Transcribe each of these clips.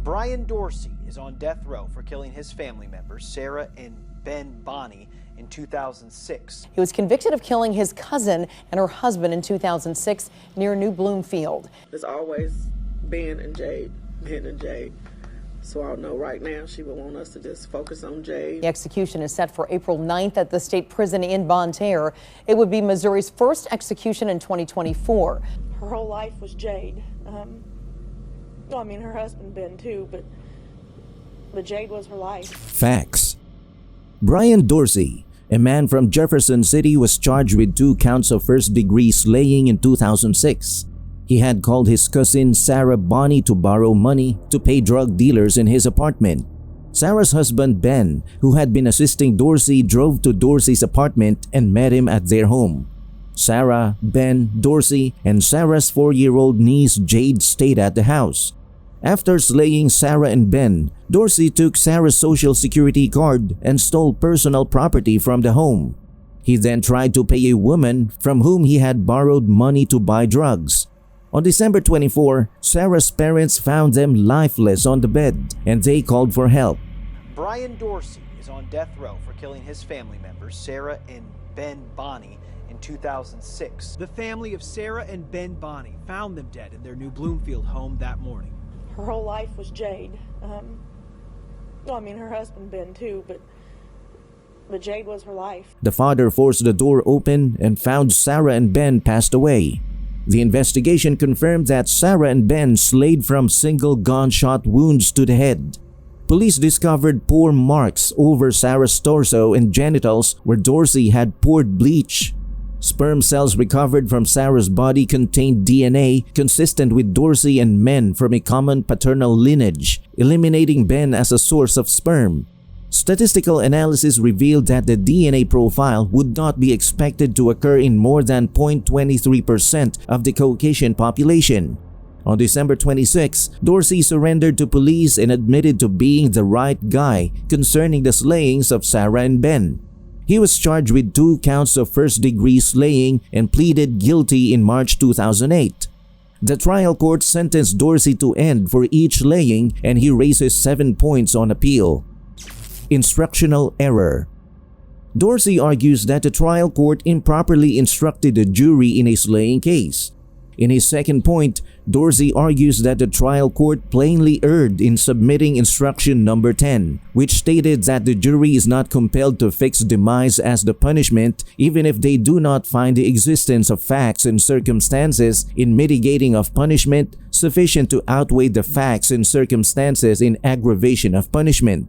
Brian Dorsey is on death row for killing his family members, Sarah and Ben Bonnie, in 2006. He was convicted of killing his cousin and her husband in 2006 near New Bloomfield. It's always Ben and Jade, Ben and Jade. So I know right now she would want us to just focus on Jade. The execution is set for April 9th at the state prison in Bonne Terre. It would be Missouri's first execution in 2024. Her whole life was Jade. Well, I mean, her husband Ben too, but Jade was her life. Facts. Brian Dorsey, a man from Jefferson City, was charged with 2 counts of first-degree slaying in 2006. He had called his cousin Sarah Bonnie to borrow money to pay drug dealers in his apartment. Sarah's husband Ben, who had been assisting Dorsey, drove to Dorsey's apartment and met him at their home. Sarah, Ben, Dorsey, and Sarah's 4-year-old niece Jade stayed at the house. After slaying Sarah and Ben, Dorsey took Sarah's social security card and stole personal property from the home. He then tried to pay a woman from whom he had borrowed money to buy drugs. On December 24, Sarah's parents found them lifeless on the bed and they called for help. Brian Dorsey is on death row for killing his family members, Sarah and Ben Bonnie, in 2006. The family of Sarah and Ben Bonnie found them dead in their New Bloomfield home that morning. Her whole life was Jade. Well, I mean, her husband Ben too, but Jade was her life. The father forced the door open and found Sarah and Ben passed away. The investigation confirmed that Sarah and Ben slayed from single gunshot wounds to the head. Police discovered pour marks over Sarah's torso and genitals where Dorsey had poured bleach. Sperm cells recovered from Sarah's body contained DNA consistent with Dorsey and men from a common paternal lineage, eliminating Ben as a source of sperm. Statistical analysis revealed that the DNA profile would not be expected to occur in more than 0.23% of the Caucasian population. On December 26, Dorsey surrendered to police and admitted to being the right guy concerning the slayings of Sarah and Ben. He was charged with 2 counts of first-degree slaying and pleaded guilty in March 2008. The trial court sentenced Dorsey to end for each slaying and he raises 7 points on appeal. Instructional error. Dorsey argues that the trial court improperly instructed the jury in a slaying case. In his second point, Dorsey argues that the trial court plainly erred in submitting instruction number 10, which stated that the jury is not compelled to fix demise as the punishment even if they do not find the existence of facts and circumstances in mitigating of punishment sufficient to outweigh the facts and circumstances in aggravation of punishment.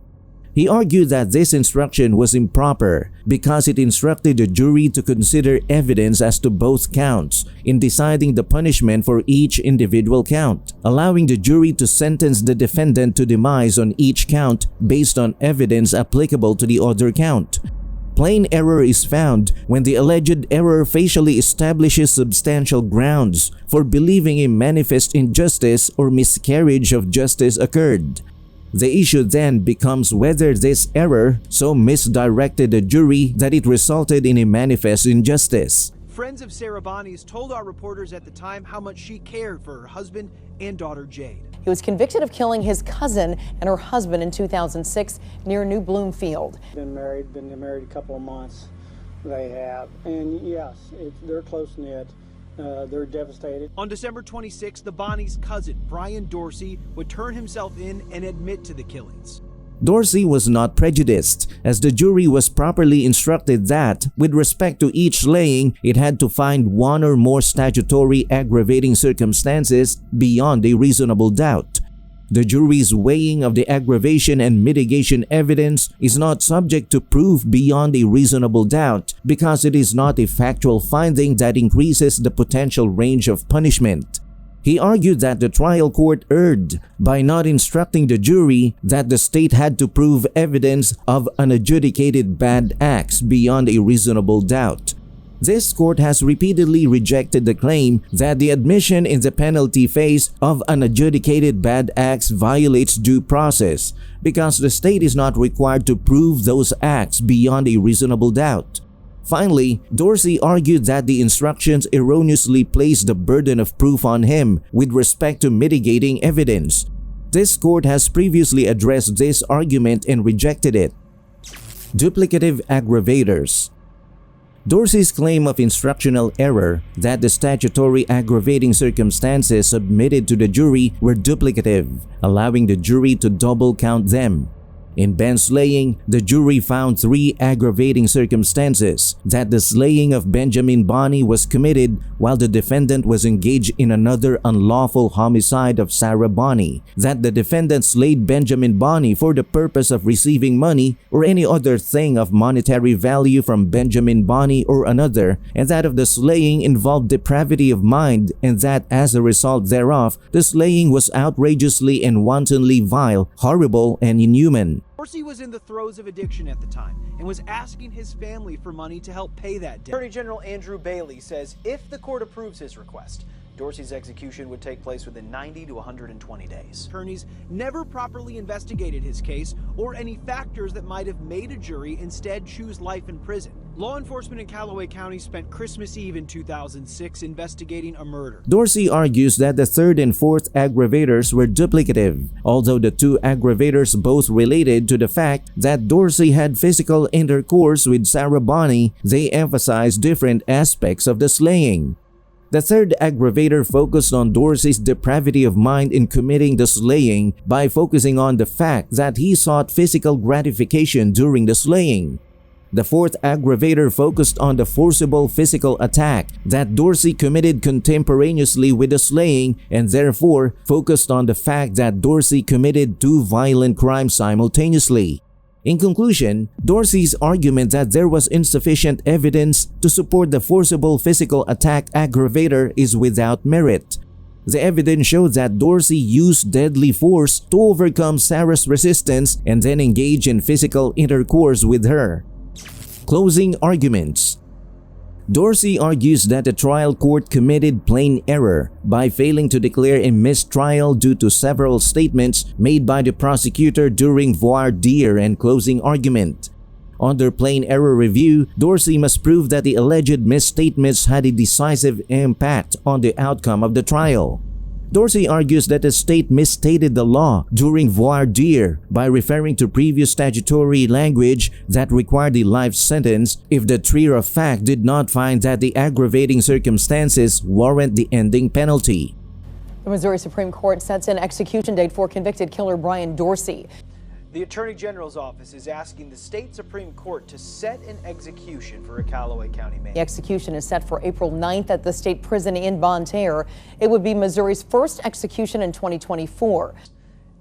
He argued that this instruction was improper because it instructed the jury to consider evidence as to both counts in deciding the punishment for each individual count, allowing the jury to sentence the defendant to demise on each count based on evidence applicable to the other count. Plain error is found when the alleged error facially establishes substantial grounds for believing a manifest injustice or miscarriage of justice occurred. The issue then becomes whether this error so misdirected the jury that it resulted in a manifest injustice. Friends of Sarah Bonnie's told our reporters at the time how much she cared for her husband and daughter Jade. He was convicted of killing his cousin and her husband in 2006 near New Bloomfield. Been married a couple of months. They have, and yes, they're close-knit. They're devastated. On December 26, the Bonnie's cousin, Brian Dorsey, would turn himself in and admit to the killings. Dorsey was not prejudiced, as the jury was properly instructed that, with respect to each slaying, it had to find one or more statutory aggravating circumstances beyond a reasonable doubt. The jury's weighing of the aggravation and mitigation evidence is not subject to proof beyond a reasonable doubt because it is not a factual finding that increases the potential range of punishment. He argued that the trial court erred by not instructing the jury that the state had to prove evidence of unadjudicated bad acts beyond a reasonable doubt. This court has repeatedly rejected the claim that the admission in the penalty phase of unadjudicated bad acts violates due process because the state is not required to prove those acts beyond a reasonable doubt. Finally, Dorsey argued that the instructions erroneously placed the burden of proof on him with respect to mitigating evidence. This court has previously addressed this argument and rejected it. Duplicative aggravators. Dorsey's claim of instructional error that the statutory aggravating circumstances submitted to the jury were duplicative, allowing the jury to double count them. In Ben's slaying, the jury found 3 aggravating circumstances: that the slaying of Benjamin Bonney was committed while the defendant was engaged in another unlawful homicide of Sarah Bonney, that the defendant slayed Benjamin Bonney for the purpose of receiving money or any other thing of monetary value from Benjamin Bonney or another, and that of the slaying involved depravity of mind, and that as a result thereof, the slaying was outrageously and wantonly vile, horrible, and inhuman. Dorsey was in the throes of addiction at the time and was asking his family for money to help pay that debt. Attorney General Andrew Bailey says if the court approves his request, Dorsey's execution would take place within 90 to 120 days. Attorneys never properly investigated his case or any factors that might have made a jury instead choose life in prison. Law enforcement in Callaway County spent Christmas Eve in 2006 investigating a murder. Dorsey argues that the 3rd and 4th aggravators were duplicative, although the 2 aggravators both related to the fact that Dorsey had physical intercourse with Sarah Bonney. They emphasize different aspects of the slaying. The 3rd aggravator focused on Dorsey's depravity of mind in committing the slaying by focusing on the fact that he sought physical gratification during the slaying. The 4th aggravator focused on the forcible physical attack that Dorsey committed contemporaneously with the slaying, and therefore focused on the fact that Dorsey committed 2 violent crimes simultaneously. In conclusion, Dorsey's argument that there was insufficient evidence to support the forcible physical attack aggravator is without merit. The evidence showed that Dorsey used deadly force to overcome Sarah's resistance and then engage in physical intercourse with her. Closing arguments. Dorsey argues that the trial court committed plain error by failing to declare a mistrial due to several statements made by the prosecutor during voir dire and closing argument. Under plain error review, Dorsey must prove that the alleged misstatements had a decisive impact on the outcome of the trial. Dorsey argues that the state misstated the law during voir dire by referring to previous statutory language that required a life sentence if the trier of fact did not find that the aggravating circumstances warrant the ending penalty. The Missouri Supreme Court sets an execution date for convicted killer Brian Dorsey. The Attorney General's office is asking the state Supreme Court to set an execution for a Callaway County man. The execution is set for April 9th at the state prison in Bonne Terre. It would be Missouri's first execution in 2024.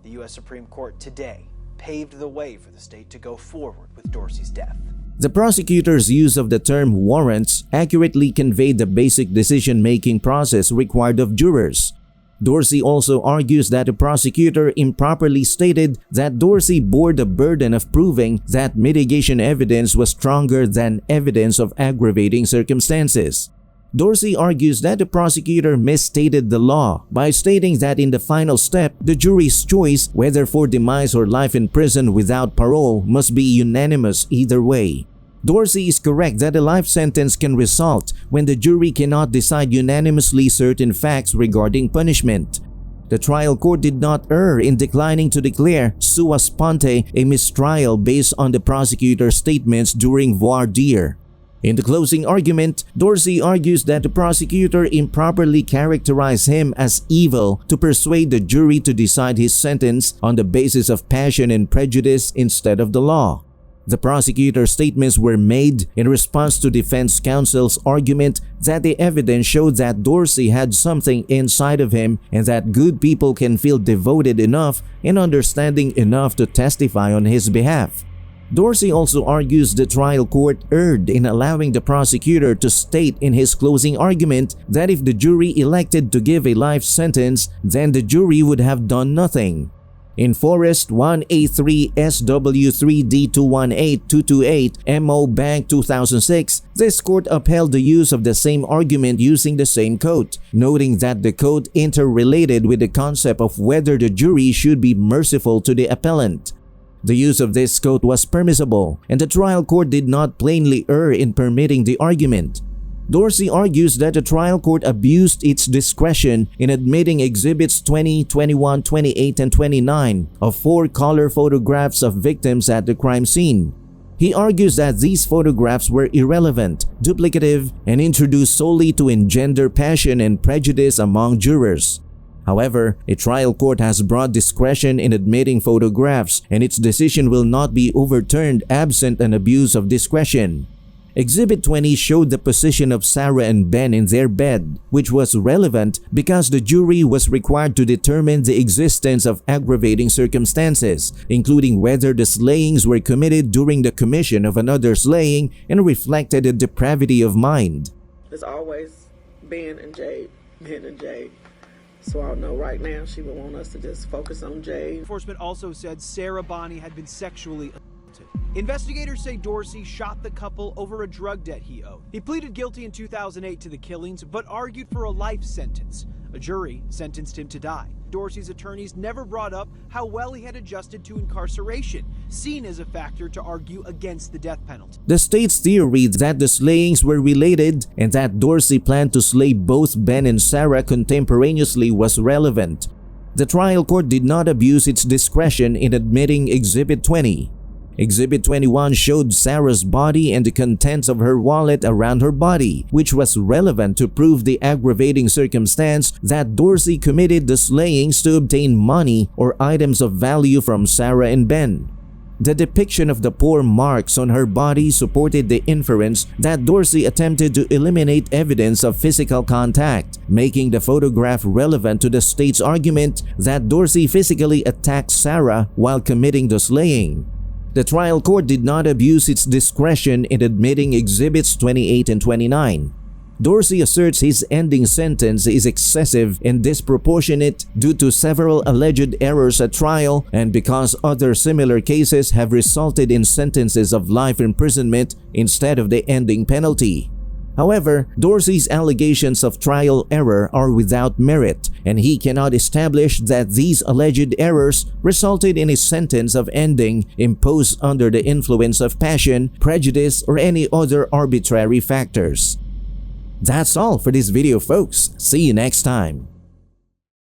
The U.S. Supreme Court today paved the way for the state to go forward with Dorsey's death. The prosecutor's use of the term warrants accurately conveyed the basic decision-making process required of jurors. Dorsey also argues that the prosecutor improperly stated that Dorsey bore the burden of proving that mitigation evidence was stronger than evidence of aggravating circumstances. Dorsey argues that the prosecutor misstated the law by stating that in the final step, the jury's choice, whether for demise or life in prison without parole, must be unanimous either way. Dorsey is correct that a life sentence can result when the jury cannot decide unanimously certain facts regarding punishment. The trial court did not err in declining to declare sua sponte a mistrial based on the prosecutor's statements during voir dire. In the closing argument, Dorsey argues that the prosecutor improperly characterized him as evil to persuade the jury to decide his sentence on the basis of passion and prejudice instead of the law. The prosecutor's statements were made in response to defense counsel's argument that the evidence showed that Dorsey had something inside of him and that good people can feel devoted enough and understanding enough to testify on his behalf. Dorsey also argues the trial court erred in allowing the prosecutor to state in his closing argument that if the jury elected to give a life sentence, then the jury would have done nothing. In Forest 1A3 SW3D218228 MO Bank 2006, this court upheld the use of the same argument using the same code, noting that the code interrelated with the concept of whether the jury should be merciful to the appellant. The use of this code was permissible, and the trial court did not plainly err in permitting the argument. Dorsey argues that the trial court abused its discretion in admitting exhibits 20, 21, 28, and 29 of 4 color photographs of victims at the crime scene. He argues that these photographs were irrelevant, duplicative, and introduced solely to engender passion and prejudice among jurors. However, a trial court has broad discretion in admitting photographs, and its decision will not be overturned absent an abuse of discretion. Exhibit 20 showed the position of Sarah and Ben in their bed, which was relevant because the jury was required to determine the existence of aggravating circumstances, including whether the slayings were committed during the commission of another slaying and reflected a depravity of mind. It's always Ben and Jade, Ben and Jade. So I know right now she would want us to just focus on Jade. Enforcement also said Sarah Bonney had been sexually assaulted. Investigators say Dorsey shot the couple over a drug debt he owed. He pleaded guilty in 2008 to the killings, but argued for a life sentence. A jury sentenced him to die. Dorsey's attorneys never brought up how well he had adjusted to incarceration, seen as a factor to argue against the death penalty. The state's theory that the slayings were related and that Dorsey planned to slay both Ben and Sarah contemporaneously was relevant. The trial court did not abuse its discretion in admitting Exhibit 20. Exhibit 21 showed Sarah's body and the contents of her wallet around her body, which was relevant to prove the aggravating circumstance that Dorsey committed the slayings to obtain money or items of value from Sarah and Ben. The depiction of the poor marks on her body supported the inference that Dorsey attempted to eliminate evidence of physical contact, making the photograph relevant to the state's argument that Dorsey physically attacked Sarah while committing the slaying. The trial court did not abuse its discretion in admitting Exhibits 28 and 29. Dorsey asserts his ending sentence is excessive and disproportionate due to several alleged errors at trial and because other similar cases have resulted in sentences of life imprisonment instead of the ending penalty. However, Dorsey's allegations of trial error are without merit, and he cannot establish that these alleged errors resulted in a sentence of ending imposed under the influence of passion, prejudice, or any other arbitrary factors. That's all for this video, folks. See you next time.